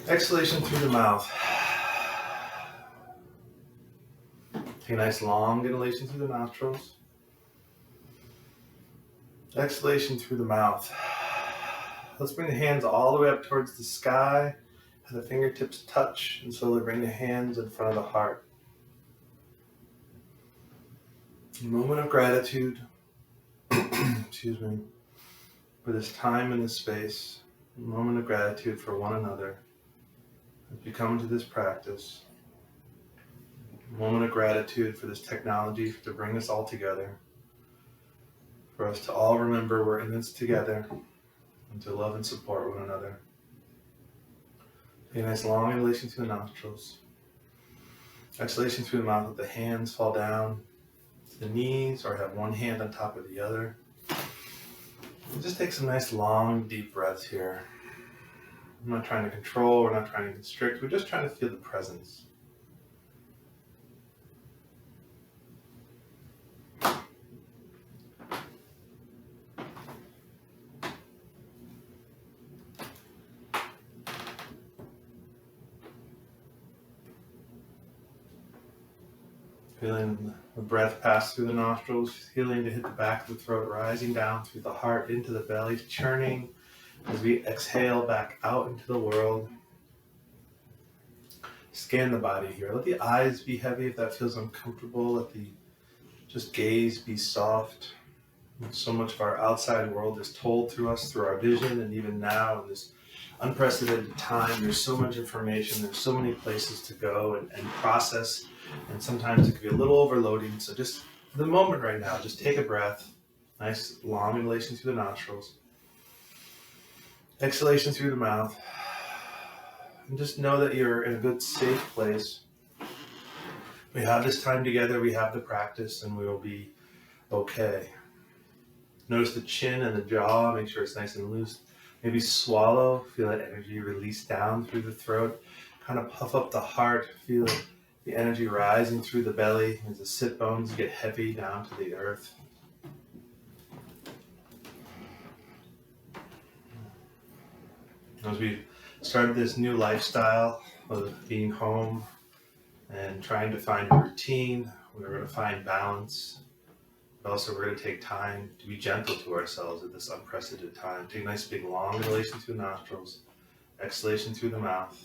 Exhalation through the mouth. Take a nice long inhalation through the nostrils. Exhalation through the mouth. Let's bring the hands all the way up towards the sky. The fingertips touch, and slowly bring the hands in front of the heart. A moment of gratitude, excuse me, for this time and this space. A moment of gratitude for one another as we come into this practice. A moment of gratitude for this technology to bring us all together. For us to all remember we're in this together and to love and support one another. Take a nice long inhalation through the nostrils. Exhalation through the mouth, let the hands fall down to the knees or have one hand on top of the other. And just take some nice long deep breaths here. We're not trying to control, we're not trying to constrict, we're just trying to feel the presence. Feeling the breath pass through the nostrils, feeling to hit the back of the throat, rising down through the heart into the belly, churning as we exhale back out into the world. Scan the body here. Let the eyes be heavy if that feels uncomfortable. Let the just gaze be soft. So much of our outside world is told through us, through our vision, and even now in this unprecedented time, there's so much information, there's so many places to go and process, and sometimes it can be a little overloading. So just for the moment right now, just take a breath, nice long inhalation through the nostrils, exhalation through the mouth, and just know that you're in a good, safe place. We have this time together, we have the practice, and we will be okay. Notice the chin and the jaw, make sure it's nice and loose. Maybe swallow, feel that energy release down through the throat. Kind of puff up the heart, feel the energy rising through the belly as the sit bones get heavy down to the earth. As we started this new lifestyle of being home and trying to find a routine, we're going to find balance. But also we're going to take time to be gentle to ourselves at this unprecedented time. Take a nice big long inhalation through the nostrils, exhalation through the mouth.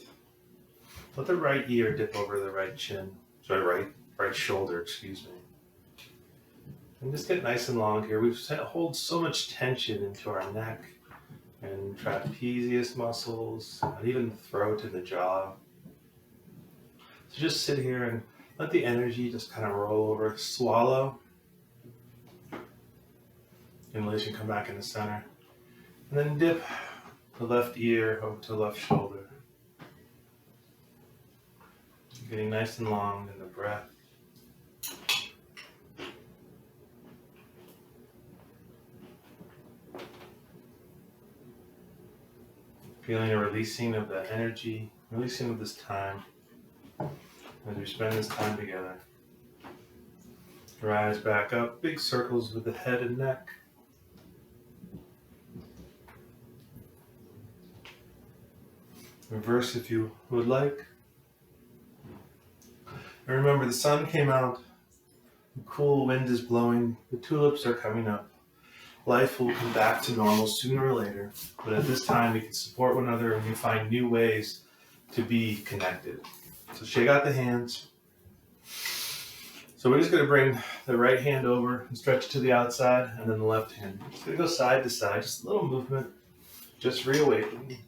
Let the right ear dip over the right chin, right shoulder, excuse me. And just get nice and long here. We hold so much tension into our neck and trapezius muscles, and even the throat and the jaw. So just sit here and let the energy just kind of roll over. Swallow. Inhalation, come back in the center. And then dip the left ear over to the left shoulder. Getting nice and long in the breath. Feeling a releasing of the energy, releasing of this time as we spend this time together. Rise back up, big circles with the head and neck. Reverse if you would like. And remember, the sun came out, the cool wind is blowing, the tulips are coming up. Life will come back to normal sooner or later, but at this time we can support one another and we find new ways to be connected. So shake out the hands. So we're just going to bring the right hand over and stretch to the outside, and then the left hand. Just going to go side to side, just a little movement, just reawakening.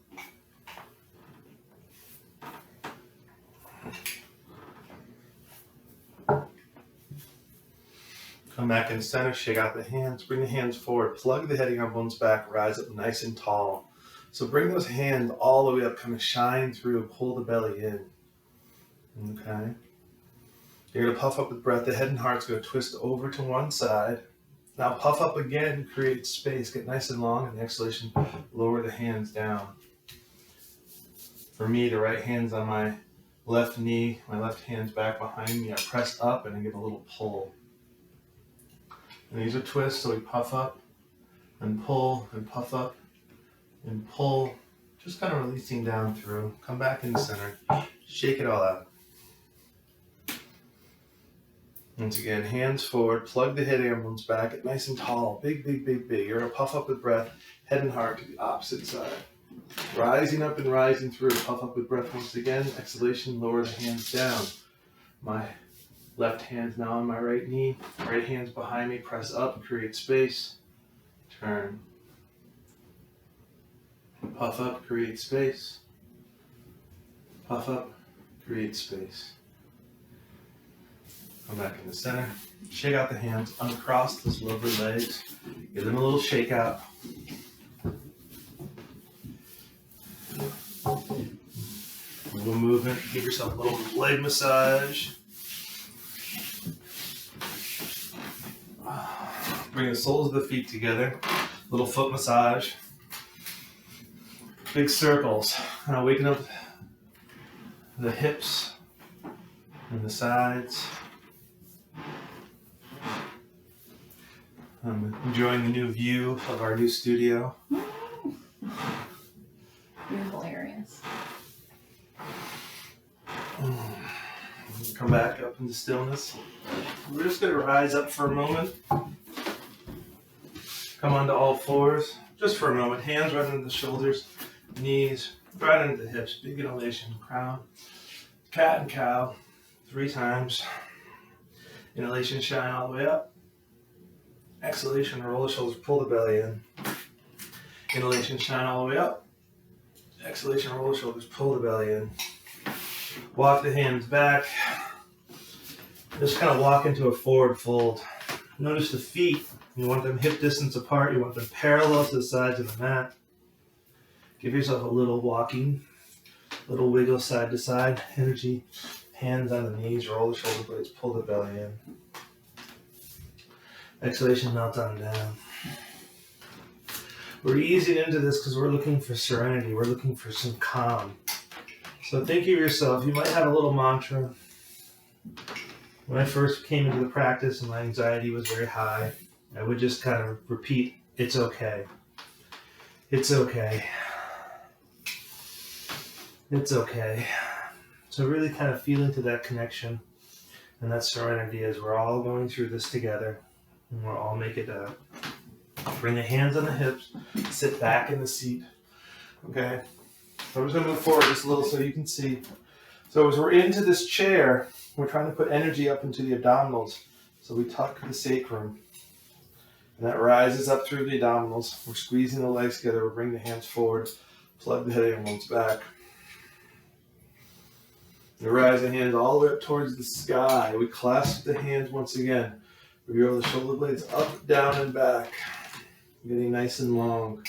Come back in the center, shake out the hands, bring the hands forward, plug the head and bones back, rise up nice and tall. So bring those hands all the way up, kind of shine through and pull the belly in. Okay. You're going to puff up with breath. The head and heart's going to twist over to one side. Now puff up again, create space, get nice and long, and the exhalation, lower the hands down. For me, the right hand's on my left knee, my left hand's back behind me. I press up and I give a little pull. And these are twists, so we puff up and pull and puff up and pull. Just kind of releasing down through. Come back in the center. Shake it all out. Once again, hands forward. Plug the head air bones back. Get nice and tall. Big, big, big, big. You're going to puff up with breath. Head and heart to the opposite side. Rising up and rising through. Puff up with breath once again. Exhalation, lower the hands down. My left hand's now on my right knee. Right hand's behind me. Press up, create space. Turn. Puff up, create space. Puff up, create space. Come back in the center. Shake out the hands. Uncross those lovely legs. Give them a little shake out. Little movement. Give yourself a little leg massage. Bring the soles of the feet together. Little foot massage. Big circles. Now waking up the hips and the sides. I'm enjoying the new view of our new studio. Beautiful areas. Come back up into stillness. We're just going to rise up for a moment. Come onto all fours, just for a moment. Hands right into the shoulders, knees right into the hips. Big inhalation, crown, cat and cow, 3 times. Inhalation, shine all the way up. Exhalation, roll the shoulders, pull the belly in. Inhalation, shine all the way up. Exhalation, roll the shoulders, pull the belly in. Walk the hands back. Just kind of walk into a forward fold. Notice the feet. You want them hip distance apart. You want them parallel to the sides of the mat. Give yourself a little walking, little wiggle side to side. Energy, hands on the knees, roll the shoulder blades, pull the belly in. Exhalation, melt on down. We're easing into this because we're looking for serenity. We're looking for some calm. So think of yourself. You might have a little mantra. When I first came into the practice and my anxiety was very high, I would just kind of repeat, it's okay. It's okay. It's okay. So really kind of feel into that connection and that serenity as we're all going through this together and we'll all make it out. Bring the hands on the hips, sit back in the seat. Okay? So I'm just going to move forward just a little so you can see. So as we're into this chair, we're trying to put energy up into the abdominals. So we tuck the sacrum. And that rises up through the abdominals. We're squeezing the legs together. We're bringing the hands forward. Plug the head and bones back. We rise the hands all the way up towards the sky. We clasp the hands once again. We roll the shoulder blades up, down, and back. Getting nice and long.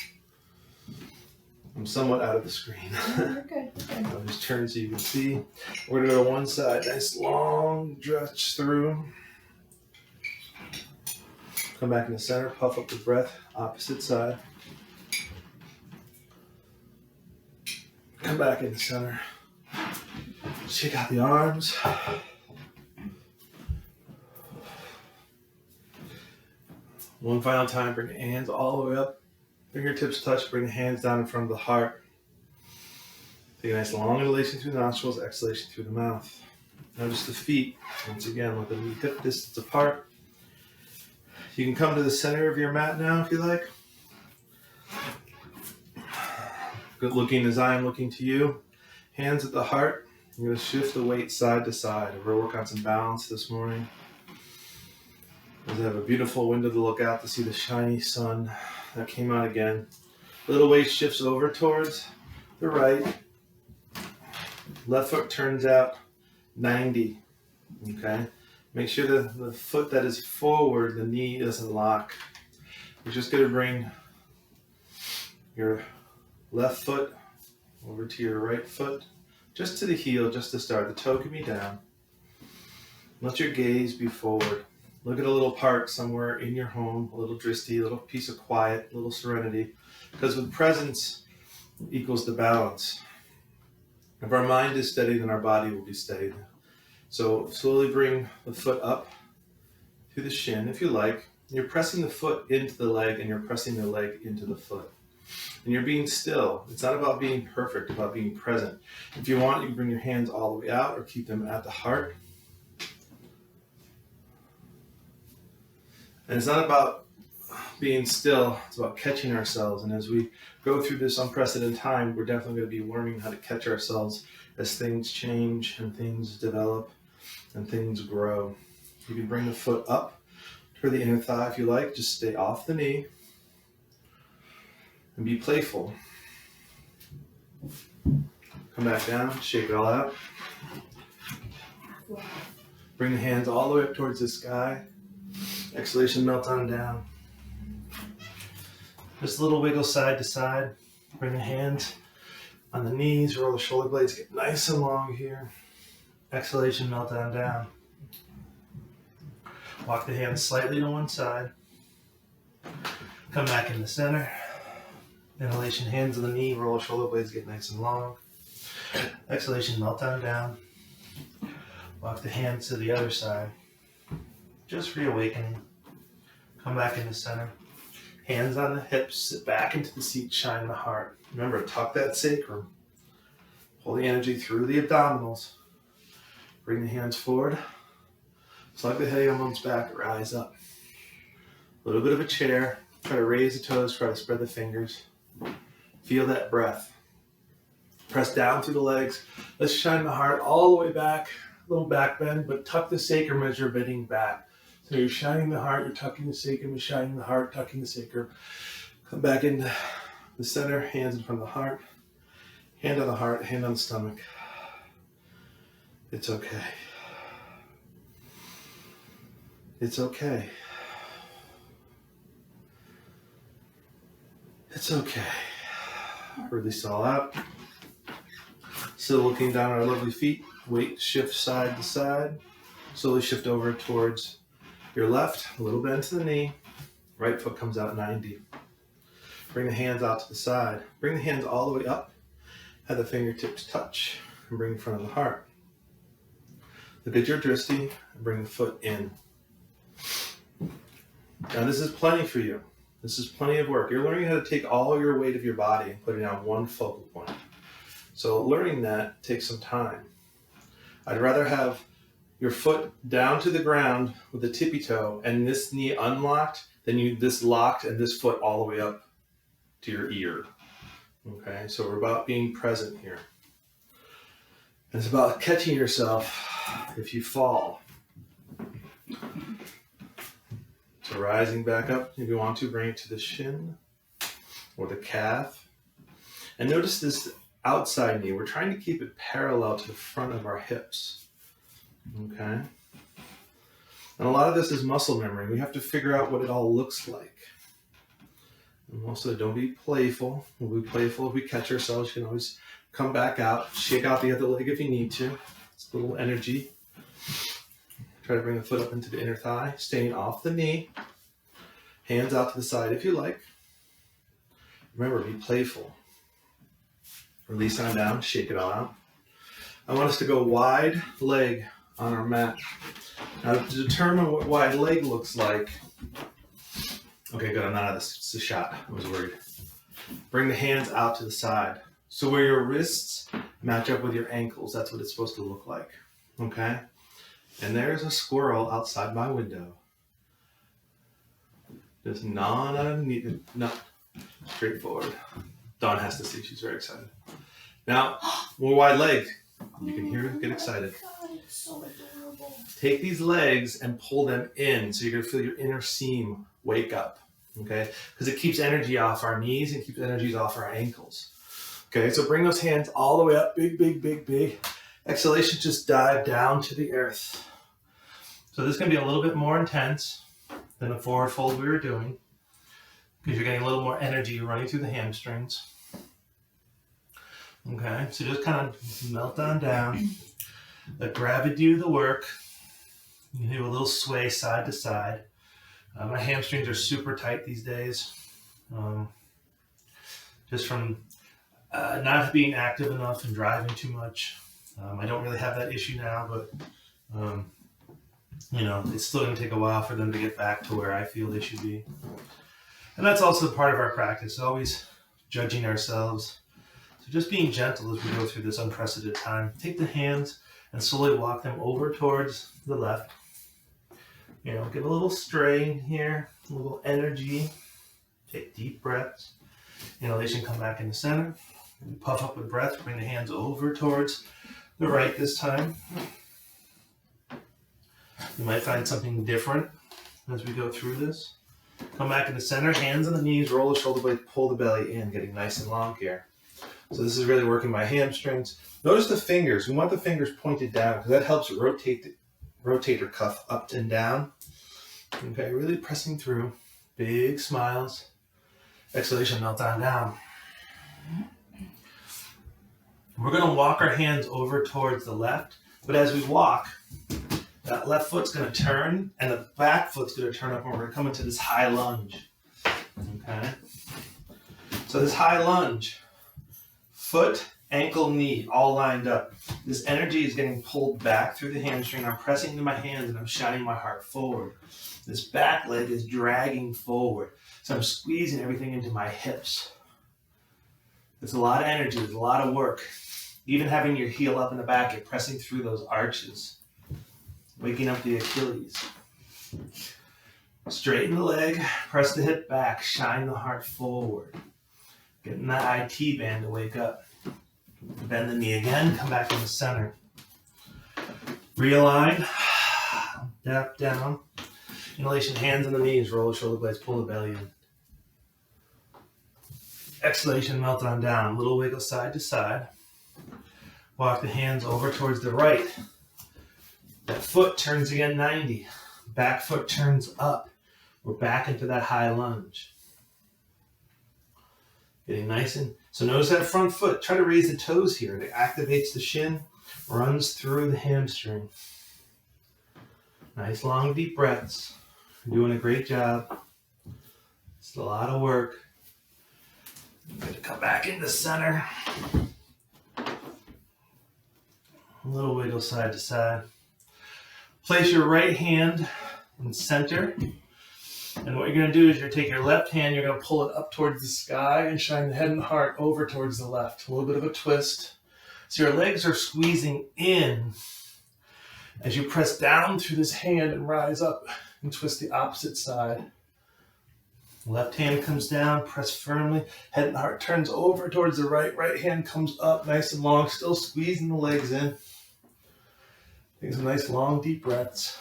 I'm somewhat out of the screen. You're good. I'll just turn so you can see. We're going to go to one side. Nice long stretch through. Come back in the center. Puff up the breath. Opposite side. Come back in the center. Shake out the arms. One final time. Bring the hands all the way up. Fingertips touch, bring the hands down in front of the heart. Take a nice long inhalation through the nostrils, exhalation through the mouth. Notice the feet, once again, with them hip distance apart. You can come to the center of your mat now if you like. Good looking as I am looking to you. Hands at the heart. You're going to shift the weight side to side. We're going to work on some balance this morning. As I have a beautiful window to look out to see the shiny sun. That came out again. Little weight shifts over towards the right. Left foot turns out 90. Okay? Make sure that the foot that is forward, the knee doesn't lock. You're just going to bring your left foot over to your right foot. Just to the heel, just to start. The toe can be down. Let your gaze be forward. Look at a little park somewhere in your home, a little drishti, a little piece of quiet, a little serenity. Because with presence equals the balance. If our mind is steady, then our body will be steady. So slowly bring the foot up to the shin, if you like. You're pressing the foot into the leg, and you're pressing the leg into the foot. And you're being still. It's not about being perfect, it's about being present. If you want, you can bring your hands all the way out or keep them at the heart. And it's not about being still, it's about catching ourselves. And as we go through this unprecedented time, we're definitely going to be learning how to catch ourselves as things change and things develop and things grow. You can bring the foot up toward the inner thigh if you like. Just stay off the knee and be playful. Come back down, shake it all out. Bring the hands all the way up towards the sky. Exhalation, melt on down. Just a little wiggle side to side. Bring the hands on the knees, roll the shoulder blades, get nice and long here. Exhalation, melt on down. Walk the hands slightly to one side. Come back in the center. Inhalation, hands on the knee, roll the shoulder blades, get nice and long. Exhalation, melt on down. Walk the hands to the other side. Just reawakening. Come back in the center. Hands on the hips, sit back into the seat, shine the heart. Remember, tuck that sacrum. Pull the energy through the abdominals. Bring the hands forward. Slug the head elbows back, rise up. A little bit of a chair. Try to raise the toes, try to spread the fingers. Feel that breath. Press down through the legs. Let's shine the heart all the way back. A little back bend, but tuck the sacrum as you're bending back. So you're shining the heart, you're tucking the sacrum, you're shining the heart, tucking the sacrum. Come back into the center, hands in front of the heart. Hand on the heart, hand on the stomach. It's okay. It's okay. It's okay. Release it all out. Still looking down at our lovely feet. Weight shift side to side. Slowly shift over towards your left, a little bend to the knee. Right foot comes out 90. Bring the hands out to the side. Bring the hands all the way up. Have the fingertips touch and bring in front of the heart. Look at your drishti and bring the foot in. Now this is plenty for you. This is plenty of work. You're learning how to take all your weight of your body and put it on one focal point. So learning that takes some time. I'd rather have your foot down to the ground with the tippy toe and this knee unlocked than this locked and this foot all the way up to your ear. Okay, so we're about being present here. And it's about catching yourself if you fall. So rising back up, if you want to, bring it to the shin or the calf. And notice this outside knee. We're trying to keep it parallel to the front of our hips. Okay? And a lot of this is muscle memory. We have to figure out what it all looks like. And also, don't be playful. We'll be playful if we catch ourselves. You can always come back out, shake out the other leg if you need to. It's a little energy. Try to bring the foot up into the inner thigh, staying off the knee. Hands out to the side if you like. Remember, be playful. Release on down, shake it all out. I want us to go wide leg on our mat. Now to determine what wide leg looks like, okay, good, I'm not out of this shot, I was worried. Bring the hands out to the side. So where your wrists match up with your ankles, that's what it's supposed to look like, okay? And there's a squirrel outside my window. Just gnawing underneath, not straightforward. Dawn has to see, she's very excited. Now, more wide leg. You can hear her get excited. God, it's so adorable. Take these legs and pull them in so you're going to feel your inner seam wake up, okay? Because it keeps energy off our knees and keeps energy off our ankles. Okay, so bring those hands all the way up, big, big, big, big. Exhalation, just dive down to the earth. So this is going to be a little bit more intense than the forward fold we were doing because you're getting a little more energy running through the hamstrings. Okay, so just kind of melt on down. Let gravity do the work. You can do a little sway side to side. My hamstrings are super tight these days. Just from not being active enough and driving too much. I don't really have that issue now, but you know, it's still going to take a while for them to get back to where I feel they should be. And that's also part of our practice. Always judging ourselves. So just being gentle as we go through this unprecedented time. Take the hands and slowly walk them over towards the left. You know, give a little strain here, a little energy. Take deep breaths. Inhalation, come back in the center. And puff up with breath. Bring the hands over towards the right this time. You might find something different as we go through this. Come back in the center, hands on the knees, roll the shoulder blades, pull the belly in, getting nice and long here. So this is really working my hamstrings. Notice the fingers. We want the fingers pointed down because that helps rotate the rotator cuff up and down. Okay, really pressing through. Big smiles. Exhalation, melt on down. We're going to walk our hands over towards the left, but as we walk, that left foot's going to turn and the back foot's going to turn up and we're going to come into this high lunge. Okay? So this high lunge, foot, ankle, knee, all lined up. This energy is getting pulled back through the hamstring. I'm pressing into my hands and I'm shining my heart forward. This back leg is dragging forward. So I'm squeezing everything into my hips. There's a lot of energy, there's a lot of work. Even having your heel up in the back, you're pressing through those arches. Waking up the Achilles. Straighten the leg, press the hip back, shine the heart forward. Getting that IT band to wake up. Bend the knee again, come back in the center. Realign, tap down. Inhalation, hands on the knees, roll the shoulder blades, pull the belly in. Exhalation, melt on down. Little wiggle side to side. Walk the hands over towards the right. That foot turns again 90. Back foot turns up. We're back into that high lunge. Getting nice and... So notice that front foot. Try to raise the toes here. It activates the shin, runs through the hamstring. Nice long deep breaths. You're doing a great job. It's a lot of work. I'm going to come back into center. A little wiggle side to side. Place your right hand in center. And what you're going to do is you're going to take your left hand, you're going to pull it up towards the sky and shine the head and heart over towards the left. A little bit of a twist. So your legs are squeezing in as you press down through this hand and rise up and twist the opposite side. Left hand comes down, press firmly. Head and heart turns over towards the right. Right hand comes up nice and long, still squeezing the legs in. Take some nice long deep breaths.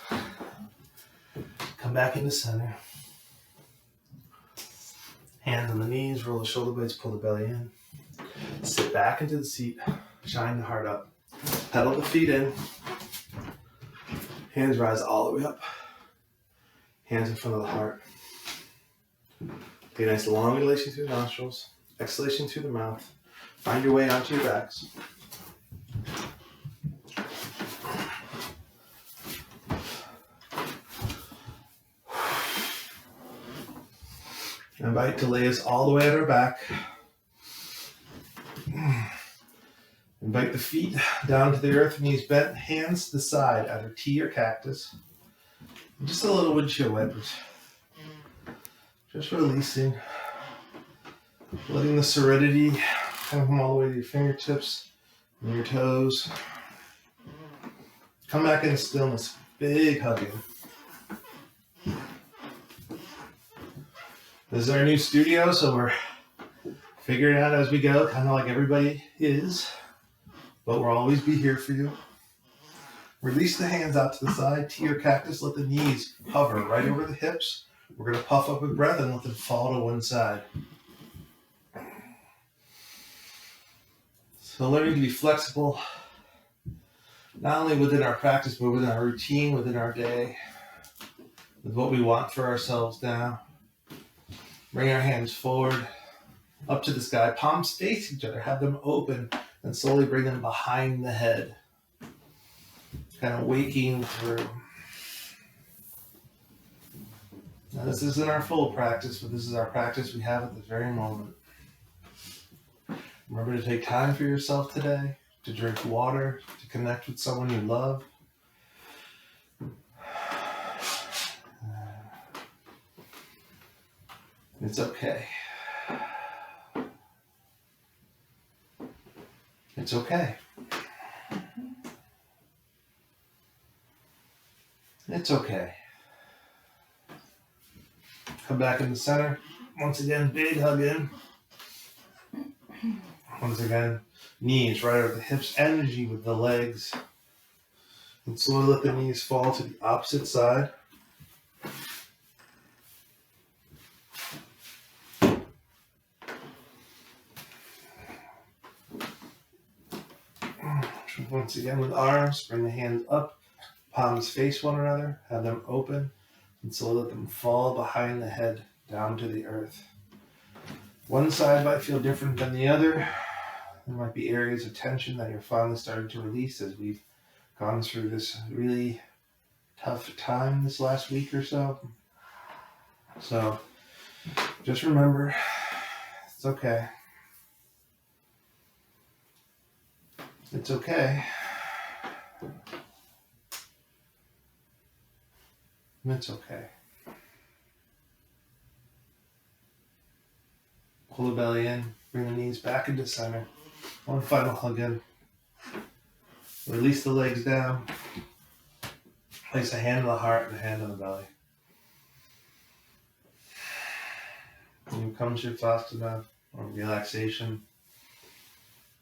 Come back into center. Hands on the knees, roll the shoulder blades, pull the belly in. Sit back into the seat, shine the heart up. Pedal the feet in. Hands rise all the way up. Hands in front of the heart. Take a nice long inhalation through the nostrils, exhalation through the mouth. Find your way onto your backs. Invite to lay us all the way at our back. Invite the feet down to the earth, knees bent, hands to the side, either T or cactus. And just a little windshield wipers. Just releasing. Letting the serenity come all the way to your fingertips and your toes. Come back into stillness. Big hugging. This is our new studio, so we're figuring it out as we go, kind of like everybody is. But we'll always be here for you. Release the hands out to the side, T or cactus. Let the knees hover right over the hips. We're going to puff up with breath and let them fall to one side. So learning to be flexible, not only within our practice, but within our routine, within our day, with what we want for ourselves now. Bring our hands forward, up to the sky. Palms face each other. Have them open and slowly bring them behind the head. Kind of waking through. Now this isn't our full practice, but this is our practice we have at this very moment. Remember to take time for yourself today, to drink water, to connect with someone you love. It's okay. It's okay. It's okay. Come back in the center. Once again, big hug in. Once again, knees right over the hips, energy with the legs. And slowly let the knees fall to the opposite side. Once again with arms, bring the hands up, palms face one another, have them open, and slowly let them fall behind the head down to the earth. One side might feel different than the other. There might be areas of tension that you're finally starting to release as we've gone through this really tough time this last week or so. So just remember, it's okay. It's okay. It's okay. Pull the belly in, bring the knees back into center. One final hug in. Release the legs down. Place a hand on the heart and a hand on the belly. When it comes to your thoughts about or relaxation,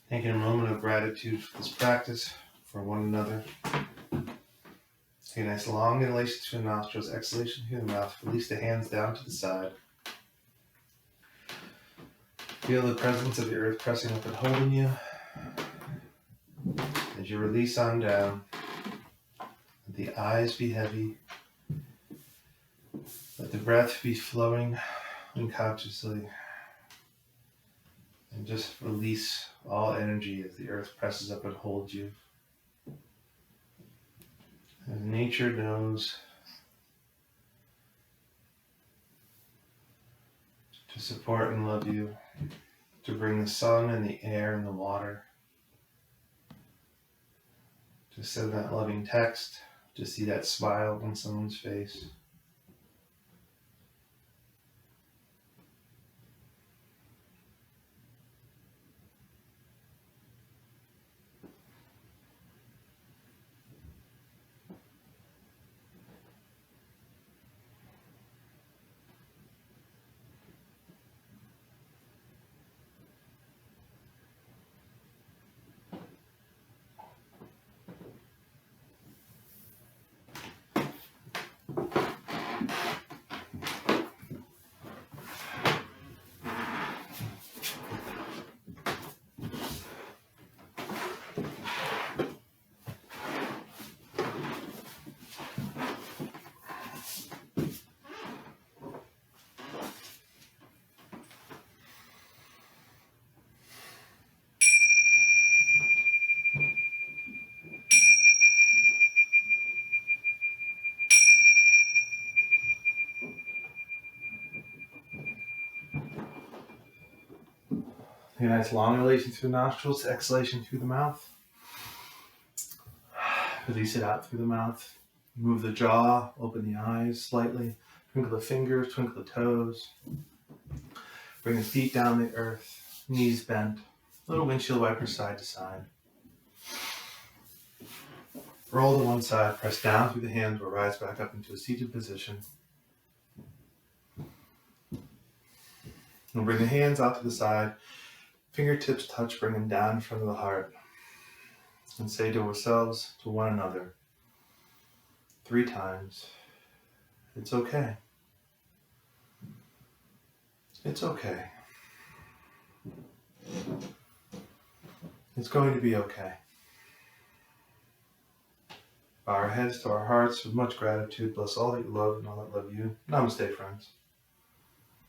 taking a moment of gratitude for this practice, for one another. Take a nice long inhalation through the nostrils, exhalation through the mouth. Release the hands down to the side. Feel the presence of the earth pressing up and holding you. As you release on down, let the eyes be heavy. Let the breath be flowing unconsciously. And just release all energy as the earth presses up and holds you. As nature knows to support and love you, to bring the sun and the air and the water, to send that loving text, to see that smile on someone's face. Take a nice long inhalation through the nostrils, exhalation through the mouth. Release it out through the mouth. Move the jaw, open the eyes slightly. Twinkle the fingers, twinkle the toes. Bring the feet down the earth, knees bent. Little windshield wiper side to side. Roll to one side, press down through the hands or rise back up into a seated position. And bring the hands out to the side. Fingertips touch, bring them down in front of the heart. And say to ourselves, to one another, 3 times, it's okay. It's okay. It's going to be okay. Bow our heads to our hearts with much gratitude. Bless all that you love and all that love you. Namaste, friends.